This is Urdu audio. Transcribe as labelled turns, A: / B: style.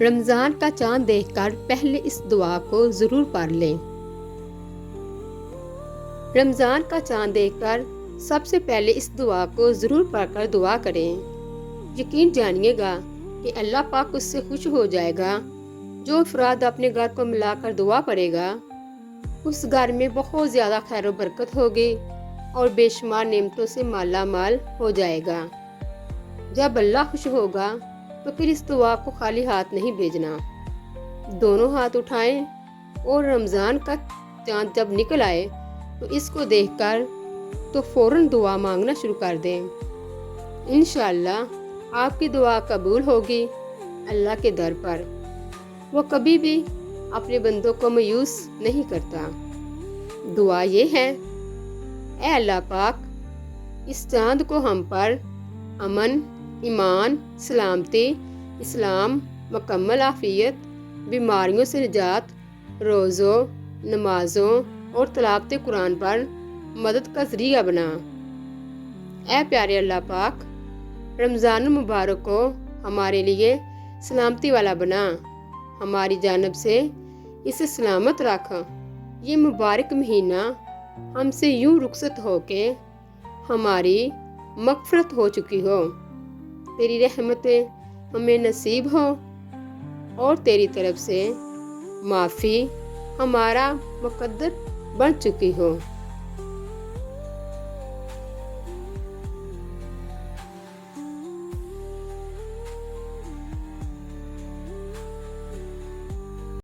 A: رمضان کا چاند دیکھ کر پہلے اس دعا کو ضرور پڑھ لیں۔ رمضان کا چاند دیکھ کر سب سے پہلے اس دعا کو ضرور پڑھ کر دعا کریں۔ یقین جانیے گا کہ اللہ پاک اس سے خوش ہو جائے گا۔ جو افراد اپنے گھر کو ملا کر دعا پڑھے گا، اس گھر میں بہت زیادہ خیر و برکت ہوگی اور بے شمار نعمتوں سے مالا مال ہو جائے گا۔ جب اللہ خوش ہوگا تو پھر اس دعا کو خالی ہاتھ نہیں بھیجنا۔ دونوں ہاتھ اٹھائیں اور رمضان کا چاند جب نکل آئے تو اس کو دیکھ کر تو فوراً دعا مانگنا شروع کر دیں۔ انشاءاللہ آپ کی دعا قبول ہوگی۔ اللہ کے در پر وہ کبھی بھی اپنے بندوں کو مایوس نہیں کرتا۔ دعا یہ ہے: اے اللہ پاک، اس چاند کو ہم پر امن، ایمان، سلامتی، اسلام، مکمل عافیت، بیماریوں سے نجات، روزوں، نمازوں اور تلاوت قرآن پر مدد کا ذریعہ بنا۔ اے پیارے اللہ پاک، رمضان المبارک کو ہمارے لیے سلامتی والا بنا، ہماری جانب سے اسے سلامت رکھ۔ یہ مبارک مہینہ ہم سے یوں رخصت ہو کے ہماری مغفرت ہو چکی ہو۔ تیری رحمتیں ہمیں نصیب ہو اور تیری طرف سے معافی ہمارا مقدر بن چکی ہو۔